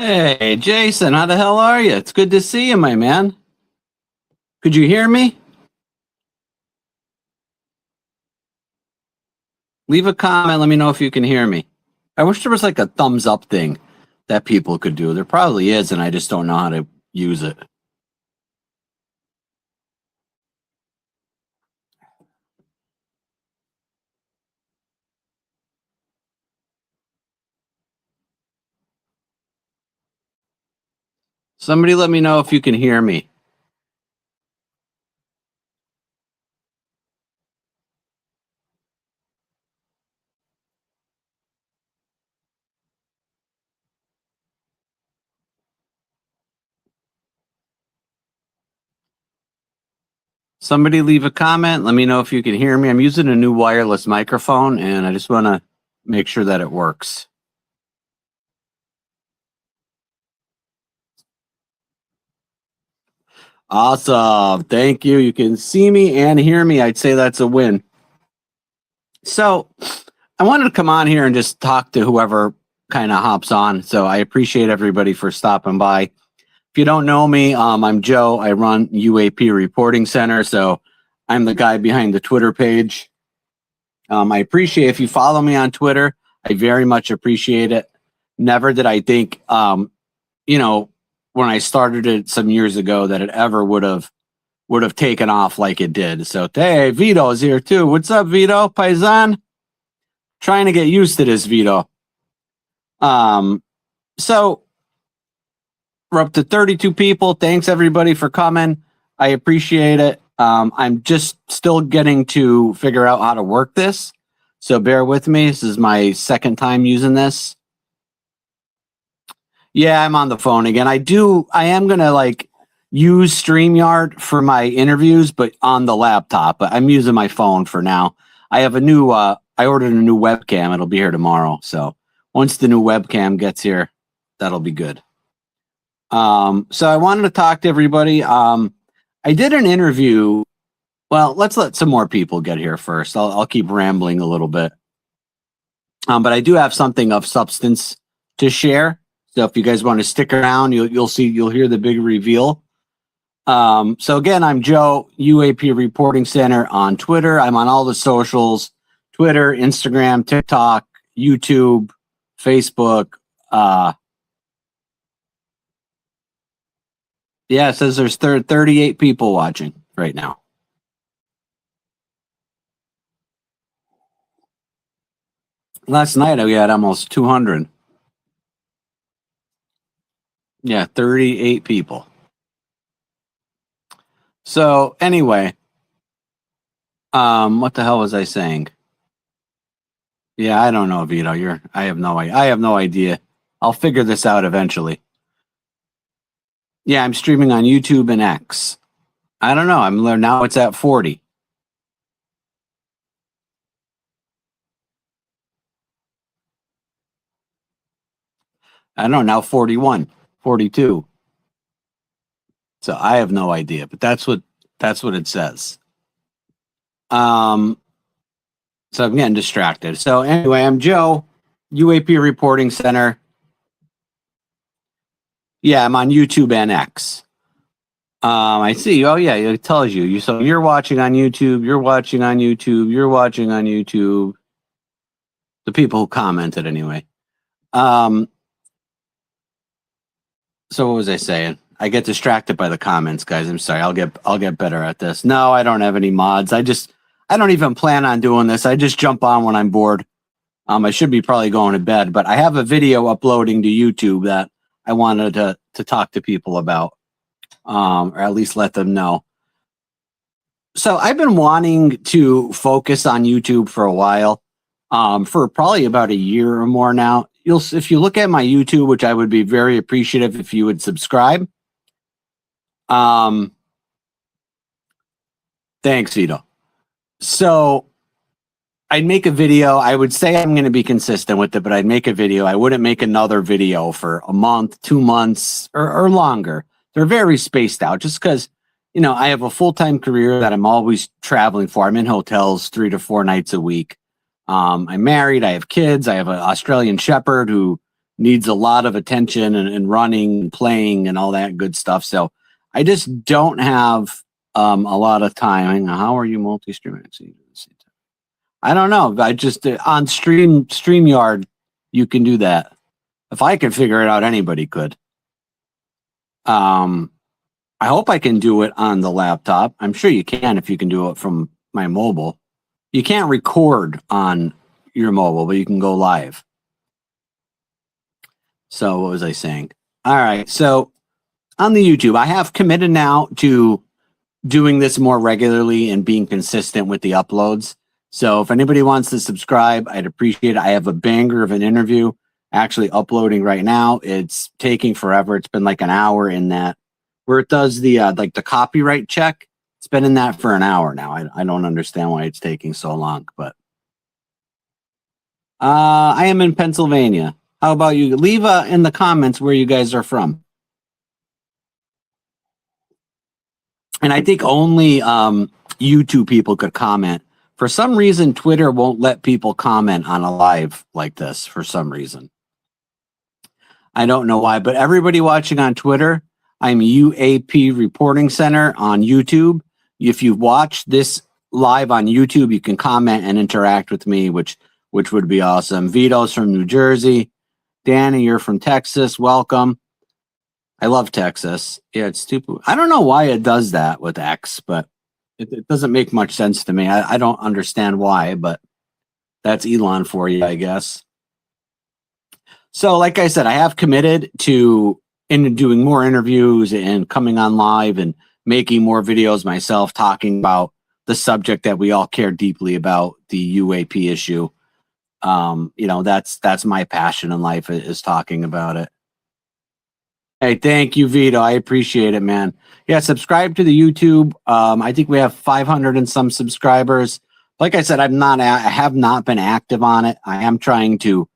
Hey, Jason, how the hell are you? It's good to see you, my man. Could you hear me? Leave a comment. Let me know if you can hear me. I wish there was like a thumbs up thing that people could do. There probably is, and I just don't know how to use it. Somebody let me know if you can hear me. Somebody leave a comment. Let me know if you can hear me. I'm using a new wireless microphone, and I just want to make sure that it works. Awesome. Thank you. You can see me and hear me. I'd say that's a win. So I wanted to come on here and just talk to whoever kind of hops on. So I appreciate everybody for stopping by. If you don't know me, I'm Joe. I run UAP Reporting Center. So I'm the guy behind the Twitter page. I appreciate if you follow me on Twitter. I very much appreciate it. Never did I think, when I started it some years ago, that it ever would have taken off like it did. So hey, Vito's here too. What's up, Vito? Paisan? Trying to get used to this, Vito. So we're up to 32 people. Thanks everybody for coming. I appreciate it. I'm just still getting to figure out how to work this. So bear with me. This is my second time using this. Yeah, I'm on the phone again. I am going to use StreamYard for my interviews, but on the laptop. But I'm using my phone for now. I have I ordered a new webcam. It'll be here tomorrow. So once the new webcam gets here, that'll be good. So I wanted to talk to everybody. I did an interview. Well, let's let some more people get here first. I'll keep rambling a little bit. But I do have something of substance to share. So if you guys want to stick around, you'll hear the big reveal. So again, I'm Joe, UAP Reporting Center on Twitter. I'm on all the socials, Twitter, Instagram, TikTok, YouTube, Facebook. Yeah, it says there's 38 people watching right now. Last night we had almost 200. Yeah, 38 people. So anyway, what the hell was I saying? Yeah, I don't know, Vito. I have no idea. I'll figure this out eventually. Yeah, I'm streaming on YouTube and X. I don't know. Now it's at 40. I don't know, now 41, 42. So I have no idea, but that's what it says. So I'm getting distracted. So anyway, I'm Joe, UAP Reporting Center. Yeah, I'm on YouTube and X. I see. Oh yeah, it tells you. So you're watching on YouTube. You're watching on YouTube. You're watching on YouTube. The people who commented anyway. So what was I saying? I get distracted by the comments, guys. I'm sorry. I'll get better at this. No, I don't have any mods. I don't even plan on doing this. I just jump on when I'm bored. I should be probably going to bed, but I have a video uploading to YouTube that I wanted to talk to people about, or at least let them know. So I've been wanting to focus on YouTube for a while, for probably about a year or more now. If you look at my YouTube, which I would be very appreciative if you would subscribe. Thanks, Vito. So I'd make a video. I would say I'm going to be consistent with it, but I'd make a video. I wouldn't make another video for a month, 2 months, or longer. They're very spaced out just because, I have a full-time career that I'm always traveling for. I'm in hotels 3 to 4 nights a week. I'm married. I have kids. I have an Australian Shepherd who needs a lot of attention and running and playing and all that good stuff. So I just don't have a lot of time. How are you multi-streaming? I don't know. I just on StreamYard, you can do that. If I could figure it out, anybody could. I hope I can do it on the laptop. I'm sure you can if you can do it from my mobile. You can't record on your mobile, but you can go live. So what was I saying? All right. So on the YouTube, I have committed now to doing this more regularly and being consistent with the uploads. So if anybody wants to subscribe, I'd appreciate it. I have a banger of an interview actually uploading right now. It's taking forever. It's been like an hour in that where it does the like the copyright check. It's been in that for an hour now. I don't understand why it's taking so long, but I am in Pennsylvania. How about you? Leave in the comments where you guys are from. And I think only YouTube people could comment. For some reason, Twitter won't let people comment on a live like this for some reason. I don't know why, but everybody watching on Twitter, I'm UAP Reporting Center on YouTube. If you watch this live on YouTube, you can comment and interact with me, which would be awesome. Vito's from New Jersey. Danny, you're from Texas. Welcome. I love Texas. Yeah, it's stupid. I don't know why it does that with X, but it doesn't make much sense to me. I don't understand why, but that's Elon for you, I guess. So like I said, I have committed to doing more interviews and coming on live and making more videos myself talking about the subject that we all care deeply about, the UAP issue. You know, that's my passion in life is talking about it. Hey, thank you, Vito. I appreciate it, man. Yeah, subscribe to the YouTube. I think we have 500 and some subscribers. Like I said, I have not been active on it. I am trying to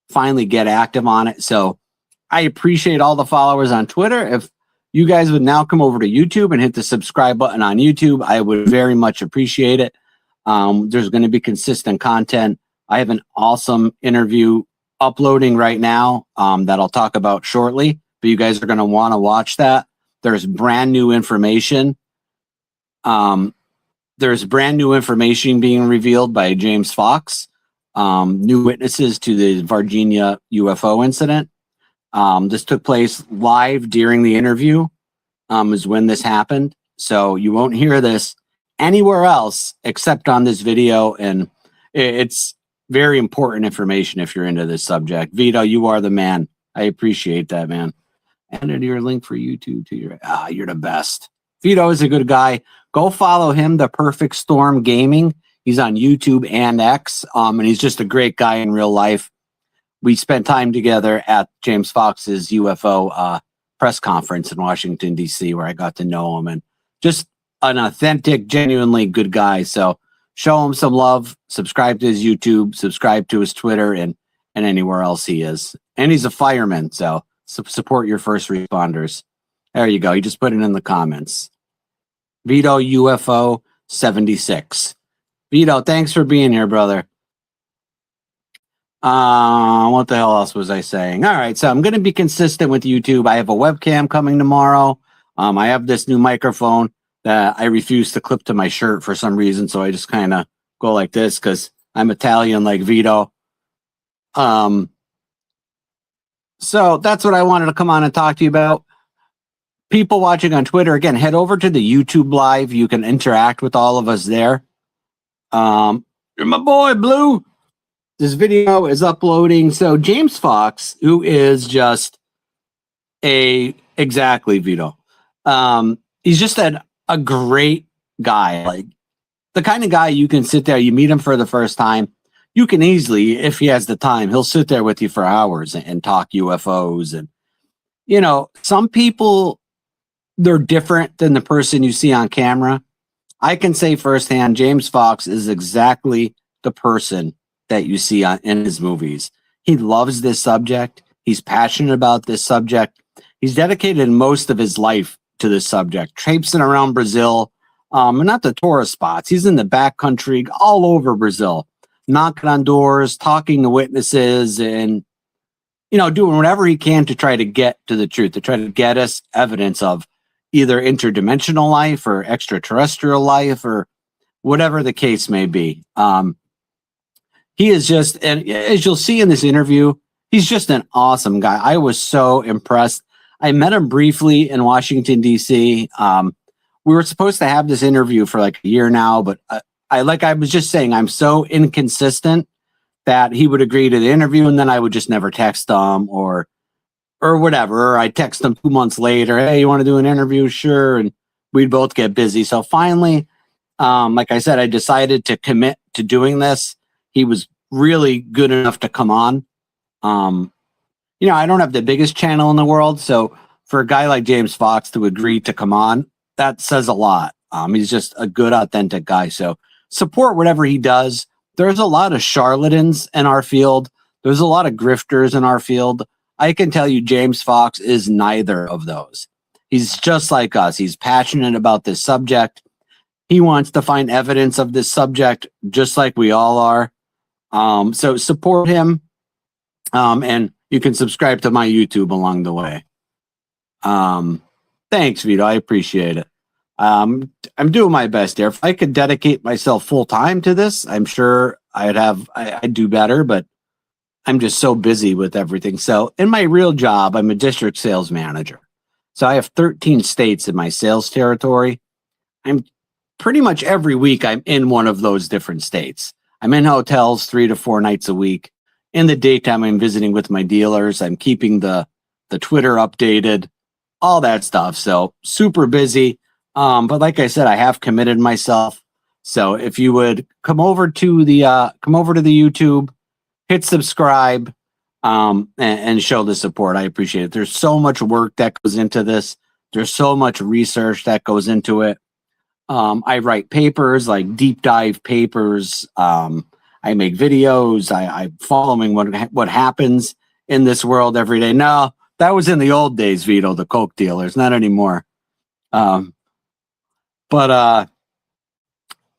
finally get active on it. So I appreciate all the followers on Twitter. If you guys would now come over to YouTube and hit the subscribe button on YouTube, I would very much appreciate it. There's going to be consistent content. I have an awesome interview uploading right now that I'll talk about shortly. But you guys are going to want to watch that. There's brand new information. There's brand new information being revealed by James Fox. New witnesses to the Virginia UFO incident. This took place live during the interview is when this happened. So you won't hear this anywhere else except on this video. And it's very important information if you're into this subject. Vito, you are the man. I appreciate that, man. And your link for YouTube to your you're the best. Vito is a good guy. Go follow him, The Perfect Storm Gaming. He's on YouTube and X. And he's just a great guy in real life. We spent time together at James Fox's UFO press conference in Washington, D.C., where I got to know him, and just an authentic, genuinely good guy. So show him some love, subscribe to his YouTube, subscribe to his Twitter, and anywhere else he is. And he's a fireman, so support your first responders. There you go. You just put it in the comments. Vito UFO 76. Vito, thanks for being here, brother. What the hell else was I saying? All right, so I'm going to be consistent with YouTube. I have a webcam coming tomorrow. I have this new microphone that I refuse to clip to my shirt for some reason, so I just kind of go like this because I'm Italian like Vito. So that's what I wanted to come on and talk to you about. People watching on Twitter, again, head over to the YouTube live. You can interact with all of us there. You're my boy, Blue. This video is uploading. So James Fox, who is just exactly Vito. He's just a great guy. Like the kind of guy you can sit there, you meet him for the first time. You can easily, if he has the time, he'll sit there with you for hours and talk UFOs. And, you know, some people, they're different than the person you see on camera. I can say firsthand, James Fox is exactly the person that you see in his movies. He loves this subject. He's passionate about this subject. He's dedicated most of his life to this subject, traipsing around Brazil, and not the tourist spots. He's in the backcountry all over Brazil, knocking on doors, talking to witnesses, and doing whatever he can to try to get to the truth, to try to get us evidence of either interdimensional life or extraterrestrial life or whatever the case may be. He is just, and as you'll see in this interview, he's just an awesome guy. I was so impressed. I met him briefly in Washington, D.C. We were supposed to have this interview for like a year now, but I was just saying, I'm so inconsistent that he would agree to the interview and then I would just never text him or whatever. Or I text him 2 months later, hey, you want to do an interview? Sure. And we'd both get busy. So finally, like I said, I decided to commit to doing this. He was really good enough to come on. I don't have the biggest channel in the world. So for a guy like James Fox to agree to come on, that says a lot. He's just a good, authentic guy. So support whatever he does. There's a lot of charlatans in our field. There's a lot of grifters in our field. I can tell you James Fox is neither of those. He's just like us. He's passionate about this subject. He wants to find evidence of this subject just like we all are. So support him. And you can subscribe to my YouTube along the way. Thanks, Vito. I appreciate it. I'm doing my best here. If I could dedicate myself full time to this, I'm sure I'd do better, but I'm just so busy with everything. So in my real job, I'm a district sales manager. So I have 13 states in my sales territory. I'm pretty much every week I'm in one of those different states. I'm in hotels 3 to 4 nights a week. In the daytime, I'm visiting with my dealers. I'm keeping the Twitter updated, all that stuff. So super busy. But like I said, I have committed myself. So if you would come over to the YouTube, hit subscribe, and show the support. I appreciate it. There's so much work that goes into this. There's so much research that goes into it. I write papers, like deep dive papers. I make videos. I'm following what happens in this world every day. No, that was in the old days, Vito, the Coke dealers, not anymore. But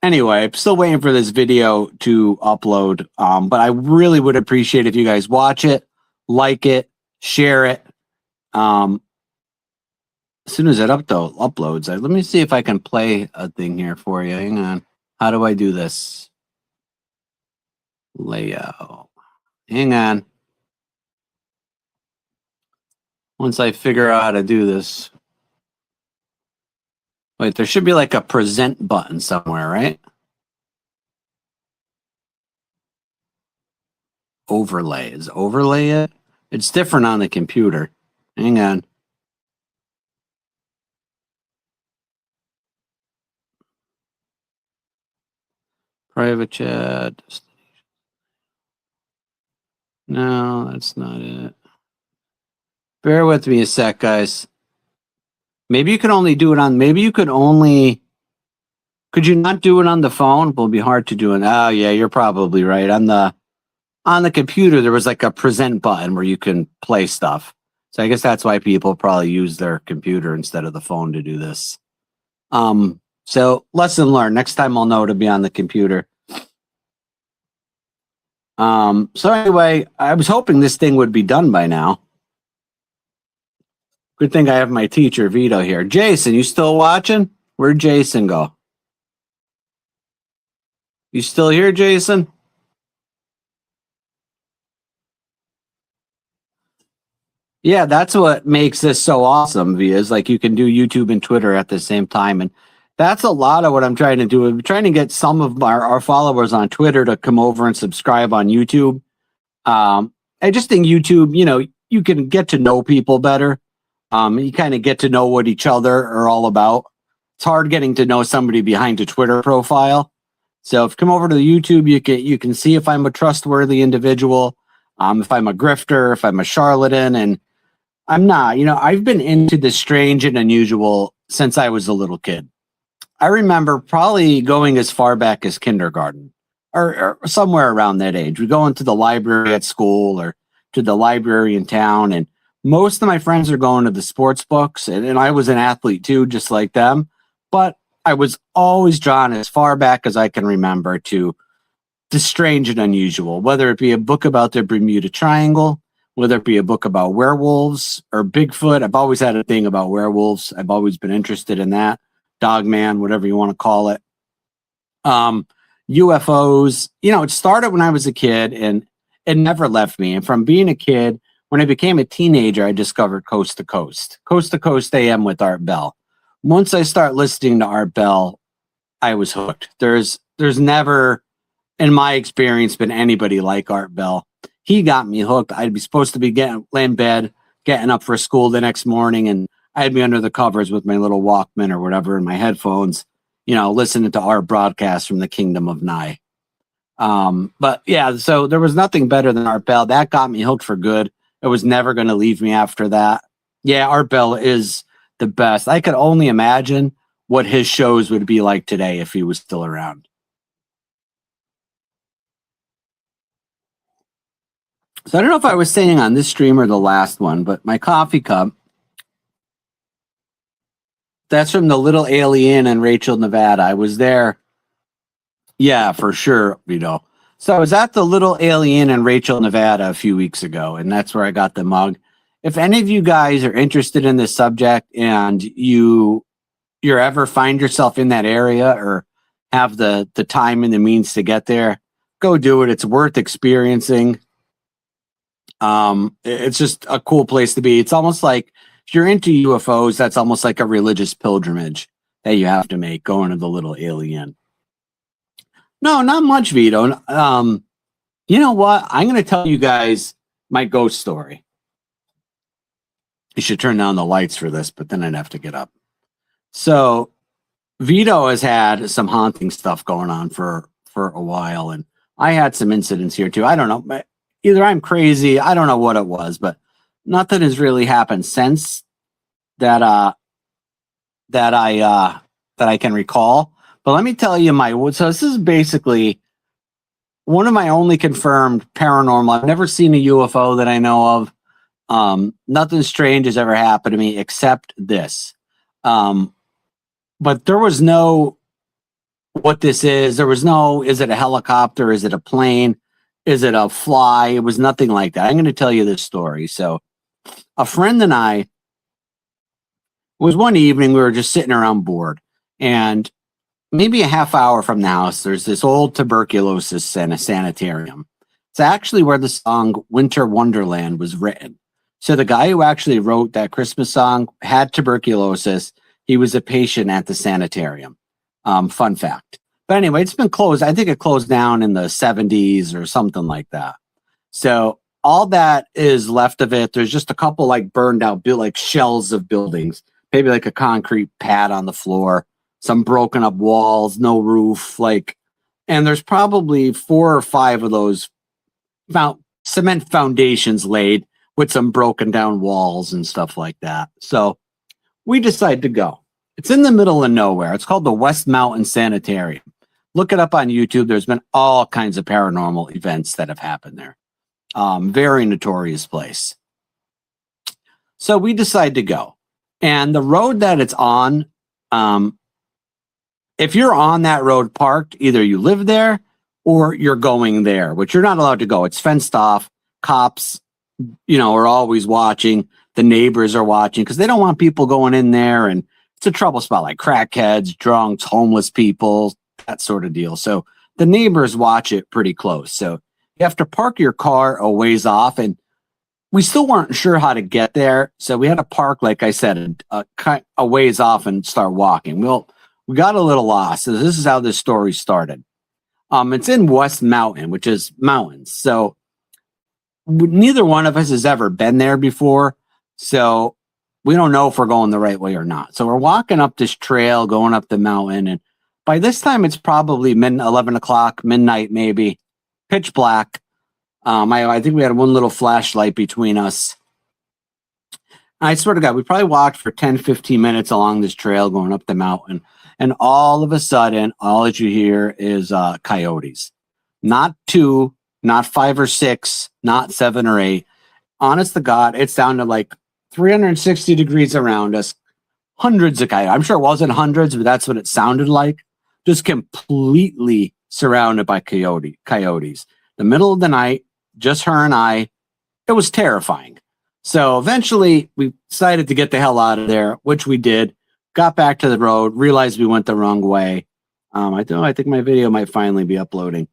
anyway, I'm still waiting for this video to upload. But I really would appreciate if you guys watch it, like it, share it. As soon as it uploads, let me see if I can play a thing here for you. Hang on. How do I do this? Layout. Hang on. Once I figure out how to do this. Wait, there should be like a present button somewhere, right? Overlay. Is overlay it? It's different on the computer. Hang on. Private chat. No, that's not it. Bear with me a sec, guys. Maybe you can only do it on, could you not do it on the phone? It will be hard to do it. Oh yeah, you're probably right. On the computer, there was like a present button where you can play stuff. So I guess that's why people probably use their computer instead of the phone to do this. So lesson learned. Next time I'll know to be on the computer. So anyway, I was hoping this thing would be done by now. Good thing I have my teacher, Vito, here. Jason, you still watching? Where'd Jason go? You still here, Jason? Yeah, that's what makes this so awesome, Via, is like you can do YouTube and Twitter at the same time. And that's a lot of what I'm trying to do. I'm trying to get some of our followers on Twitter to come over and subscribe on YouTube. I just think YouTube, you can get to know people better. You kind of get to know what each other are all about. It's hard getting to know somebody behind a Twitter profile. So if you come over to the YouTube, you can see if I'm a trustworthy individual, if I'm a grifter, if I'm a charlatan, and I'm not. I've been into the strange and unusual since I was a little kid. I remember probably going as far back as kindergarten or somewhere around that age. We go into the library at school or to the library in town, and most of my friends are going to the sports books, and I was an athlete too, just like them. But I was always drawn as far back as I can remember to the strange and unusual, whether it be a book about the Bermuda Triangle, whether it be a book about werewolves or Bigfoot. I've always had a thing about werewolves. I've always been interested in that. Dogman, whatever you want to call it. UFOs, it started when I was a kid and it never left me. And from being a kid, when I became a teenager, I discovered Coast to Coast AM with Art Bell. Once I start listening to Art Bell, I was hooked. There's never, in my experience, been anybody like Art Bell. He got me hooked. I'd be supposed to be laying in bed, getting up for school the next morning, and I'd be under the covers with my little Walkman or whatever in my headphones, listening to our broadcast from the Kingdom of Nye. But yeah, so there was nothing better than Art Bell. That got me hooked for good. It was never going to leave me after that. Yeah, Art Bell is the best. I could only imagine what his shows would be like today if he was still around. So I don't know if I was saying on this stream or the last one, but my coffee cup, that's from the Little Alien in Rachel, Nevada. I was there. Yeah, for sure, So I was at the Little Alien in Rachel, Nevada a few weeks ago, and that's where I got the mug. If any of you guys are interested in this subject and you're ever find yourself in that area or have the time and the means to get there, go do it. It's worth experiencing. It's just a cool place to be. It's almost like if you're into UFOs, that's almost like a religious pilgrimage that you have to make going to the Little Alien. No, not much, Vito. You know what? I'm going to tell you guys my ghost story. You should turn down the lights for this, but then I'd have to get up. So Vito has had some haunting stuff going on for a while, and I had some incidents here too. I don't know. Either I'm crazy, I don't know what it was, but nothing has really happened since that I can recall. But let me tell you so this is basically one of my only confirmed paranormal. I've never seen a UFO that I know of. Nothing strange has ever happened to me except this. But there was no what this is. There was no, is it a helicopter? Is it a plane? Is it a fly? It was nothing like that. I'm going to tell you this story. So a friend and I, it was one evening, we were just sitting around bored, and maybe a half hour from the house, there's this old tuberculosis sanitarium. It's actually where the song Winter Wonderland was written. So the guy who actually wrote that Christmas song had tuberculosis. He was a patient at the sanitarium. Fun fact. But anyway, it's been closed. I think it closed down in the 70s or something like that. So all that is left of it. There's just a couple like burned out, like shells of buildings, maybe like a concrete pad on the floor, some broken up walls, no roof, and there's probably 4 or 5 of those cement foundations laid with some broken down walls and stuff like that. So we decide to go. It's in the middle of nowhere. It's called the West Mountain Sanitarium. Look it up on YouTube. There's been all kinds of paranormal events that have happened there. Very notorious place. So we decide to go. And the road that it's on, if you're on that road parked, either you live there or you're going there, which you're not allowed to go. It's fenced off. Cops, are always watching. The neighbors are watching because they don't want people going in there. And it's a trouble spot, like crackheads, drunks, homeless people, that sort of deal. So the neighbors watch it pretty close. So you have to park your car a ways off, and we still weren't sure how to get there. So we had to park, like I said, a ways off and start walking. We got a little lost. So this is how this story started. It's in West Mountain, which is mountains. So neither one of us has ever been there before. So we don't know if we're going the right way or not. So we're walking up this trail, going up the mountain. And by this time, it's probably 11 o'clock, midnight, maybe, pitch black. I think we had one little flashlight between us. I swear to God, we probably walked for 10, 15 minutes along this trail going up the mountain. And all of a sudden, all that you hear is coyotes. Not 2, not 5 or 6, not 7 or 8. Honest to God, it's down to like 360 degrees around us. Hundreds of coyotes. I'm sure it wasn't hundreds, but that's what it sounded like. Just completely surrounded by coyotes. The middle of the night, just her and I. it was terrifying. So eventually we decided to get the hell out of there, which we did. Got back to the road, realized we went the wrong way. I think my video might finally be uploading.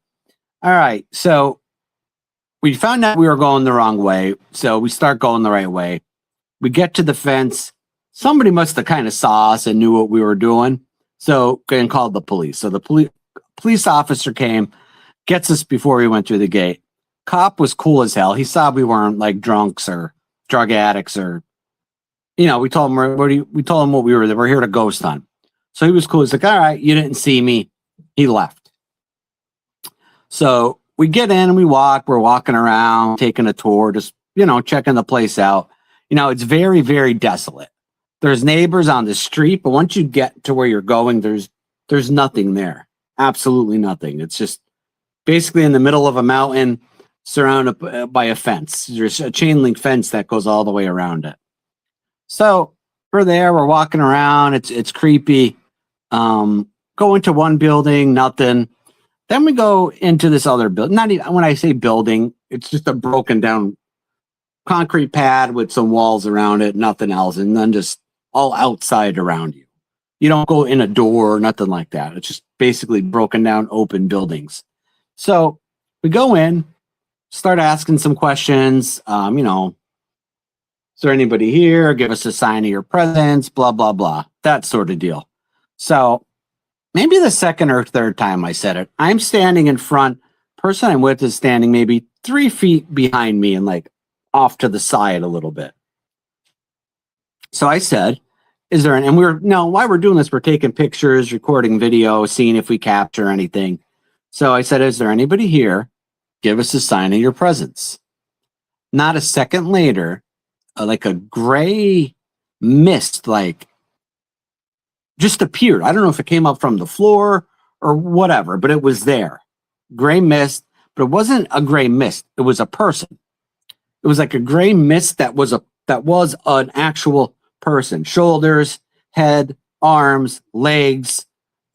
All right. So we found out we were going the wrong way. So we start going the right way. We get to the fence. Somebody must have kind of saw us and knew what we were doing. So and called the police. So the police officer came, gets us before we went through the gate. Cop was cool as hell. He saw we weren't like drunks or drug addicts or, we told him what we were here to ghost hunt. So he was cool. He's like, all right, you didn't see me. He left. So we get in and we walk. We're walking around, taking a tour, just, checking the place out. It's very, very desolate. There's neighbors on the street, but once you get to where you're going, there's nothing there. Absolutely nothing. It's just basically in the middle of a mountain surrounded by a fence. There's a chain link fence that goes all the way around it. So we're there, we're walking around. It's creepy. Go into one building, nothing. Then we go into this other building. Not even when I say building, it's just a broken down concrete pad with some walls around it, nothing else, and then just all outside around you. You don't go in a door or nothing like that. It's just basically broken down open buildings. So we go in, start asking some questions. Is there anybody here? Give us a sign of your presence, blah, blah, blah. That sort of deal. So maybe the second or third time I said it, I'm standing in front. Person I'm with is standing maybe 3 feet behind me and like off to the side a little bit. So I said, while we're doing this, we're taking pictures, recording video, seeing if we capture anything. So I said, is there anybody here? Give us a sign of your presence. Not a second later, like a gray mist, like just appeared. I don't know if it came up from the floor or whatever, but it was there. Gray mist, but it wasn't a gray mist. It was a person. It was like a gray mist that was an actual person. Shoulders, head, arms, legs,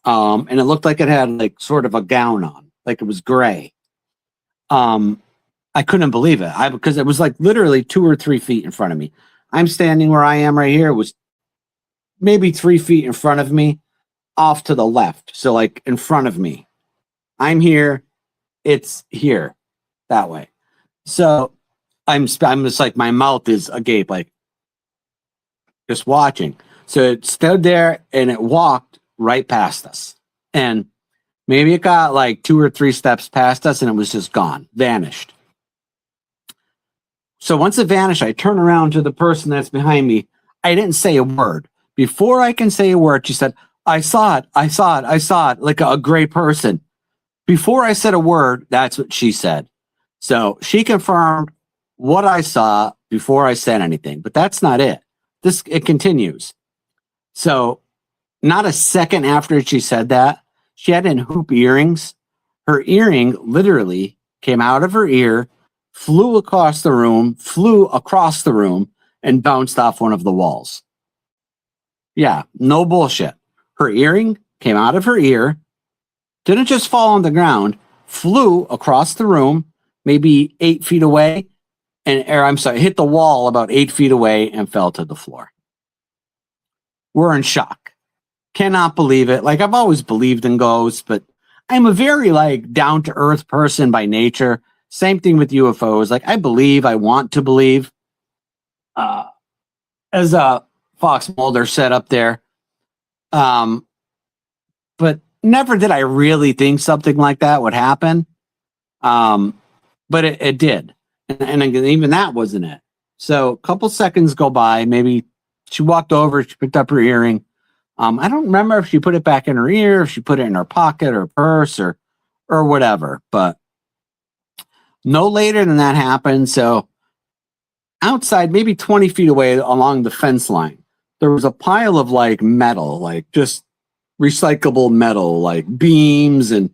and it looked like it had like sort of a gown on, like it was gray. I couldn't believe it. Because it was like literally 2 or 3 feet in front of me. I'm standing where I am right here. It was maybe 3 feet in front of me, off to the left. So like in front of me. I'm here. It's here, that way. So I'm just like, my mouth is agape, like just watching. So it stood there and it walked right past us. And maybe it got like 2 or 3 steps past us and it was just gone, vanished. So once it vanished, I turn around to the person that's behind me. I didn't say a word. Before I can say a word, she said, I saw it, like a gray person. Before I said a word, that's what she said. So she confirmed what I saw before I said anything, but that's not it. It continues. So not a second after she said that, she had in hoop earrings. Her earring literally came out of her ear, flew across the room, and bounced off one of the walls. Yeah, no bullshit. Her earring came out of her ear, didn't just fall on the ground, flew across the room, maybe 8 feet away, hit the wall about 8 feet away and fell to the floor. We're in shock. Cannot believe it. Like, I've always believed in ghosts, but I'm a very like down to earth person by nature. Same thing with UFOs. Like, I want to believe. As Fox Mulder said up there. But never did I really think something like that would happen. But it did. And even that wasn't it. So a couple seconds go by. Maybe she walked over, she picked up her earring. I don't remember if she put it back in her ear, if she put it in her pocket or purse or whatever. But no later than that happened. So outside, maybe 20 feet away along the fence line, there was a pile of like metal, like just recyclable metal, like beams and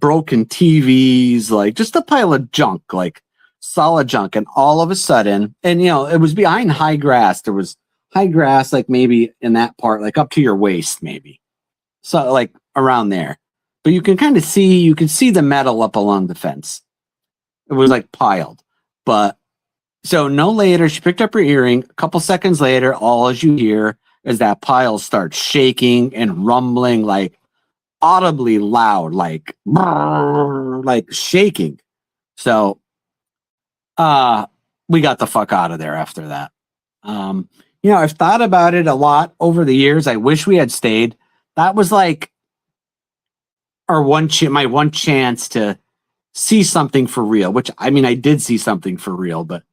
broken TVs, like just a pile of junk, like solid junk. And all of a sudden, and it was behind high grass. There was high grass, like maybe in that part, like up to your waist, maybe. So like around there. But you can kind of see, the metal up along the fence. It was like piled. But So no later, she picked up her earring. A couple seconds later, all as you hear is that pile starts shaking and rumbling, like audibly loud, like like shaking. So we got the fuck out of there after that. I've thought about it a lot over the years. I wish we had stayed. That was like my one chance to see something for real, which I mean, I did see something for real, but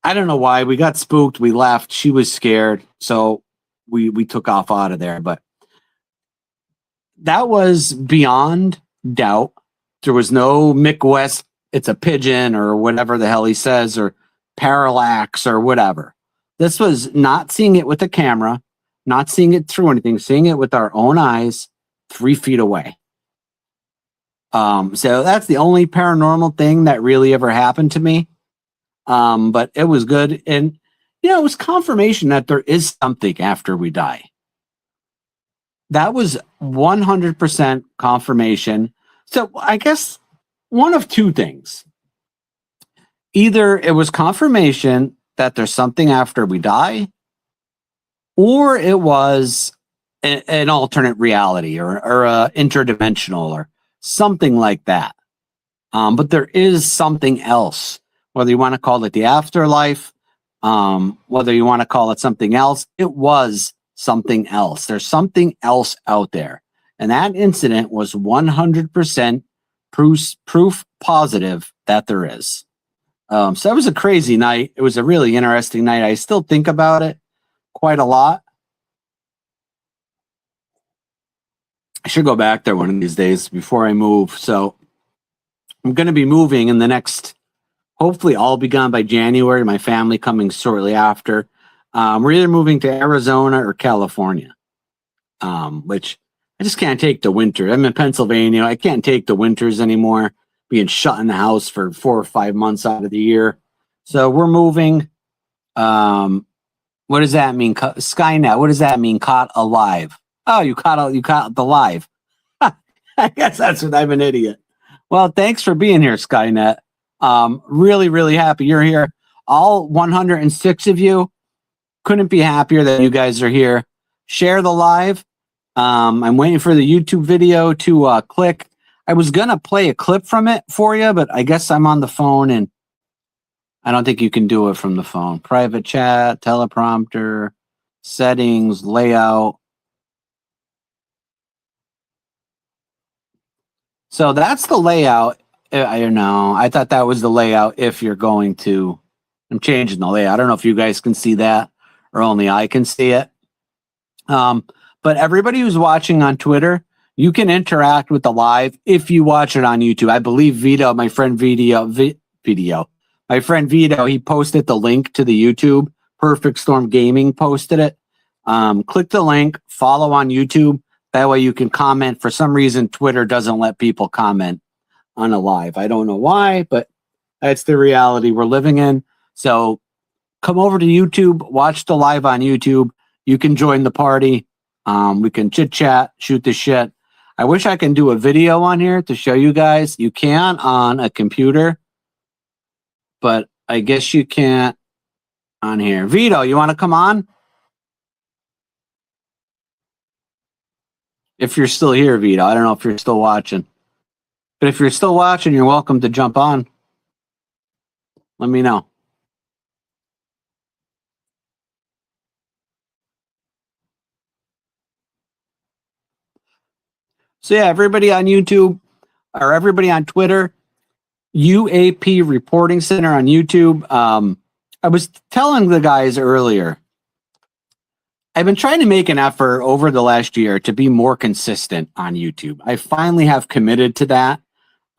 I don't know why. We got spooked. We left. She was scared. So we took off out of there. But that was beyond doubt. There was no Mick West, it's a pigeon or whatever the hell he says, or parallax or whatever. This was not seeing it with a camera, not seeing it through anything, seeing it with our own eyes 3 feet away. So that's the only paranormal thing that really ever happened to me. But it was good. And, it was confirmation that there is something after we die. That was 100% confirmation. So I guess one of two things. Either it was confirmation that there's something after we die, or it was an alternate reality or interdimensional or something like that. But there is something else, whether you want to call it the afterlife, whether you want to call it something else, it was something else. There's something else out there. And that incident was 100% proof positive that there is. So that was a crazy night. It was a really interesting night. I still think about it quite a lot. I should go back there one of these days before I move. So I'm going to be moving in the next, hopefully I'll be gone by January. My family coming shortly after. We're either moving to Arizona or California, which I just can't take the winter. I'm in Pennsylvania. I can't take the winters anymore, being shut in the house for 4 or 5 months out of the year. So we're moving. What does that mean? Skynet. What does that mean? Caught alive. Oh, you caught the live. I guess that's what I'm an idiot. Well, thanks for being here, Skynet. Really, really happy you're here. All 106 of you. Couldn't be happier that you guys are here. Share the live. I'm waiting for the YouTube video to click. I was going to play a clip from it for you, but I guess I'm on the phone and I don't think you can do it from the phone. Private chat, teleprompter, settings, layout. So that's the layout. I don't know. I thought that was the layout if you're going to. I'm changing the layout. I don't know if you guys can see that or only I can see it. But everybody who's watching on Twitter, you can interact with the live if you watch it on YouTube. I believe Vito, my friend my friend Vito, he posted the link to the YouTube. Perfect Storm Gaming posted it. Click the link, follow on YouTube. That way you can comment. For some reason, Twitter doesn't let people comment on a live. I don't know why, but that's the reality we're living in. So come over to YouTube, watch the live on YouTube. You can join the party. We can chit chat, shoot the shit. I wish I can do a video on here to show you guys. You can on a computer, but I guess you can't on here. Vito, you want to come on? If you're still here, Vito. I don't know if you're still watching. But if you're still watching, you're welcome to jump on. Let me know. So yeah, everybody on YouTube or everybody on Twitter, UAP Reporting Center on YouTube. I was telling the guys earlier, I've been trying to make an effort over the last year to be more consistent on YouTube. I finally have committed to that.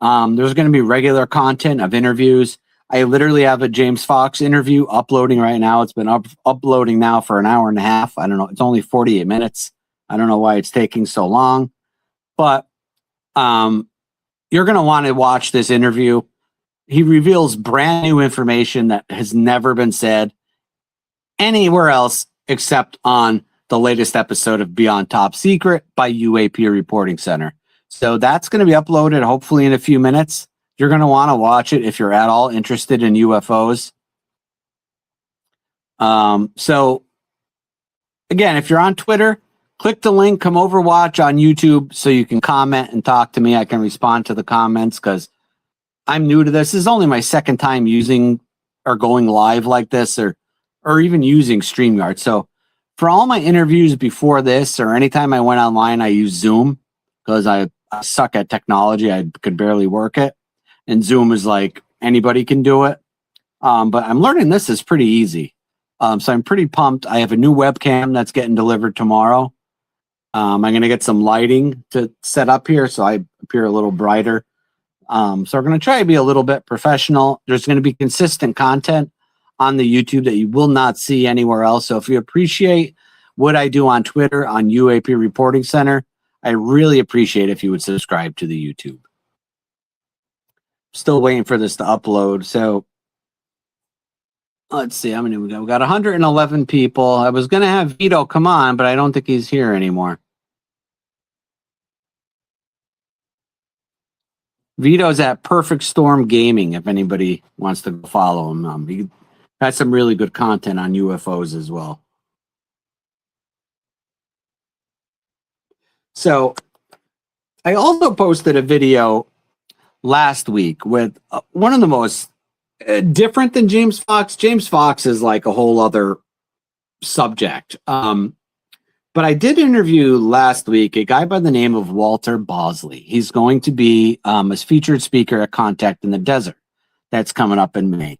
There's going to be regular content of interviews. I literally have a James Fox interview uploading right now. It's been uploading now for an hour and a half. I don't know. It's only 48 minutes. I don't know why it's taking so long. But you're going to want to watch this interview. He reveals brand new information that has never been said anywhere else except on the latest episode of Beyond Top Secret by UAP Reporting Center. So that's going to be uploaded hopefully in a few minutes. You're going to want to watch it if you're at all interested in UFOs. So again, if you're on Twitter, click the link, come over, watch on YouTube so you can comment and talk to me. I can respond to the comments because I'm new to this. This is only my second time using or going live like this or even using StreamYard. So for all my interviews before this or anytime I went online, I use Zoom because I suck at technology. I could barely work it. And Zoom is like anybody can do it. But I'm learning this is pretty easy. So I'm pretty pumped. I have a new webcam that's getting delivered tomorrow. I'm going to get some lighting to set up here so I appear a little brighter. So we're going to try to be a little bit professional. There's going to be consistent content on the YouTube that you will not see anywhere else. So if you appreciate what I do on Twitter, on UAP Reporting Center, I really appreciate if you would subscribe to the YouTube. Still waiting for this to upload. So let's see how many we got. We got 111 people. I was going to have Vito come on, but I don't think he's here anymore. Vito's at Perfect Storm Gaming, if anybody wants to follow him. He has some really good content on UFOs as well. So I also posted a video last week with one of the most different than James Fox. James Fox is like a whole other subject. But I did interview last week a guy by the name of Walter Bosley. He's going to be a featured speaker at Contact in the Desert. That's coming up in May.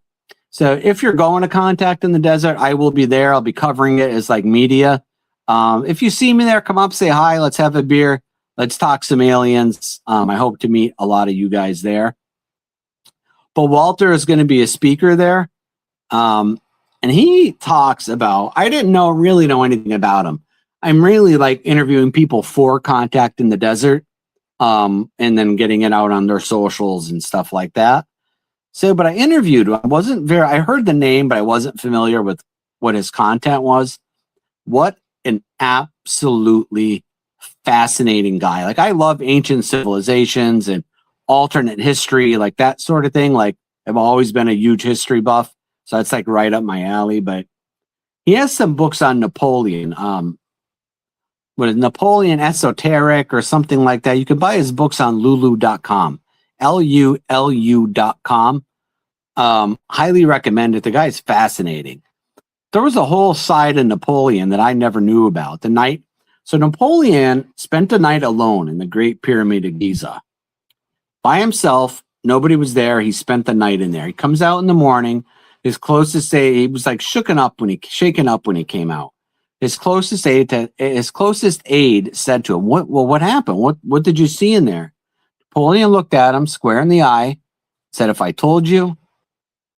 So if you're going to Contact in the Desert, I will be there. I'll be covering it as like media. If you see me there, come up, say hi. Let's have a beer. Let's talk some aliens. I hope to meet a lot of you guys there. But Walter is going to be a speaker there. And he talks about, I didn't really know anything about him. I'm really like interviewing people for Contact in the Desert, and then getting it out on their socials and stuff like that. So, but I interviewed him. I heard the name, but I wasn't familiar with what his content was. What an absolutely fascinating guy. Like, I love ancient civilizations and alternate history, like that sort of thing. Like, I've always been a huge history buff, so that's like right up my alley. But he has some books on Napoleon. What is Napoleon Esoteric or something like that? You can buy his books on lulu.com, LULU.com. Highly recommend it. The guy's fascinating. There was a whole side of Napoleon that I never knew about. So Napoleon spent the night alone in the Great Pyramid of Giza. By himself, nobody was there. He spent the night in there. He comes out in the morning. His closest aide, he was like shaken up when he came out. His closest aide said to him, what happened? What did you see in there? Napoleon looked at him square in the eye, said, if I told you,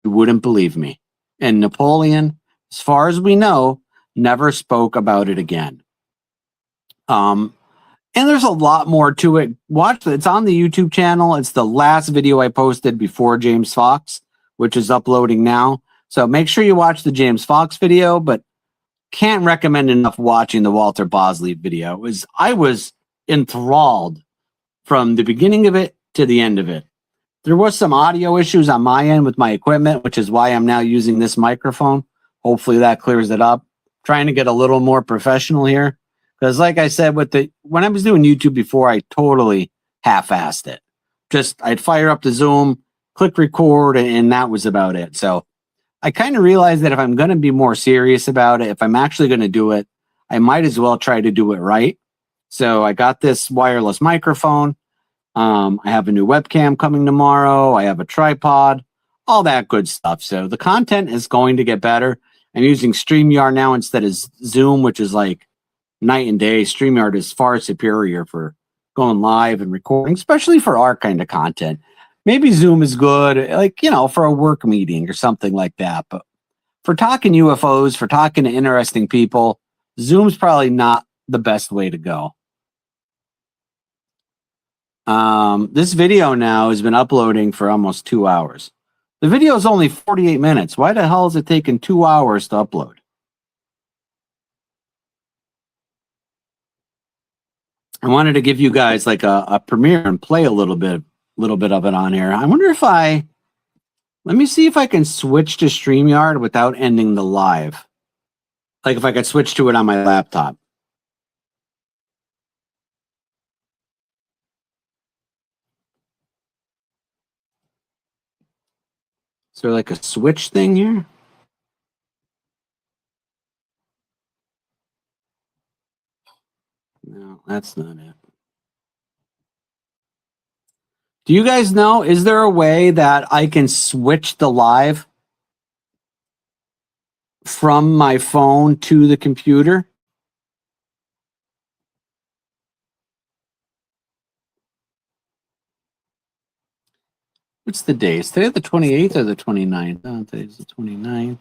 you wouldn't believe me. And Napoleon, as far as we know, never spoke about it again. And there's a lot more to it. Watch it. It's on the YouTube channel. It's the last video I posted before James Fox, which is uploading now. So make sure you watch the James Fox video, but can't recommend enough watching the Walter Bosley video. I was enthralled from the beginning of it to the end of it. There was some audio issues on my end with my equipment, which is why I'm now using this microphone. Hopefully that clears it up. Trying to get a little more professional here. Because like I said, when I was doing YouTube before, I totally half-assed it. I'd fire up the Zoom, click record, and that was about it. So I kind of realized that if I'm going to be more serious about it, if I'm actually going to do it, I might as well try to do it right. So I got this wireless microphone. I have a new webcam coming tomorrow. I have a tripod, all that good stuff. So the content is going to get better. I'm using StreamYard now instead of Zoom, which is like night and day. StreamYard is far superior for going live and recording, especially for our kind of content. Maybe Zoom is good, like, for a work meeting or something like that. But for talking UFOs, for talking to interesting people, Zoom's probably not the best way to go. This video now has been uploading for almost 2 hours. The video is only 48 minutes. Why the hell is it taking 2 hours to upload? I wanted to give you guys like a premiere and play a little bit of it on here. I wonder if let me see if I can switch to StreamYard without ending the live. Like if I could switch to it on my laptop. Is there like a switch thing here? No, that's not it. Do you guys know, is there a way that I can switch the live from my phone to the computer? What's the day? Is today the 28th or the 29th? Oh, today's the 29th.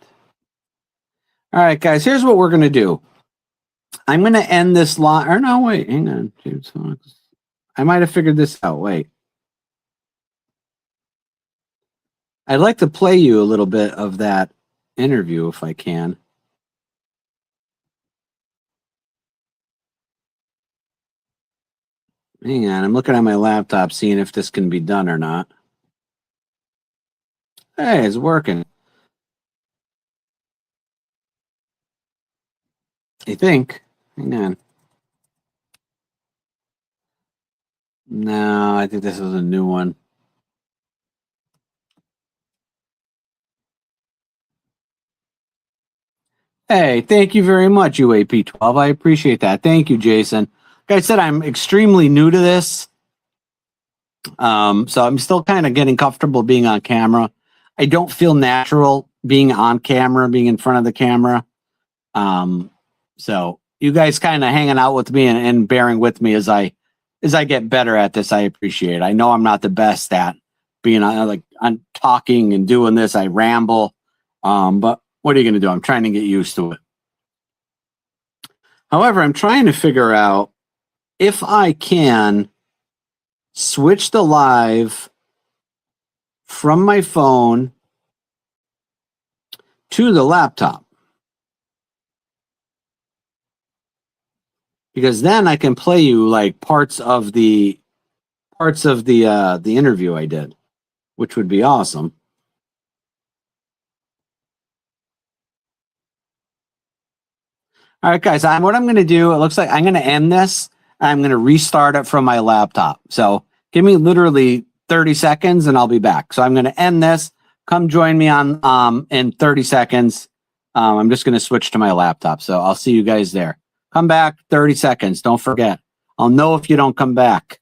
All right, guys, here's what we're going to do. I'm going to end this live. Or no, wait, hang on. I might have figured this out. Wait. I'd like to play you a little bit of that interview if I can. Hang on, I'm looking at my laptop, seeing if this can be done or not. Hey, it's working. I think. Hang on. No, I think this is a new one. Hey, thank you very much, UAP12. I appreciate that. Thank you, Jason. Like I said, I'm extremely new to this. So I'm still kind of getting comfortable being on camera. I don't feel natural being on camera, being in front of the camera. So you guys kind of hanging out with me and bearing with me as I get better at this, I appreciate. I know I'm not the best at being on talking and doing this. I ramble. But what are you going to do? I'm trying to get used to it. However, I'm trying to figure out if I can switch the live from my phone to the laptop. Because then I can play you like parts of the interview I did, which would be awesome. All right, guys, what I'm going to do, it looks like I'm going to end this. I'm going to restart it from my laptop. So give me literally 30 seconds and I'll be back. So I'm going to end this. Come join me on in 30 seconds. I'm just going to switch to my laptop. So I'll see you guys there. Come back 30 seconds. Don't forget. I'll know if you don't come back.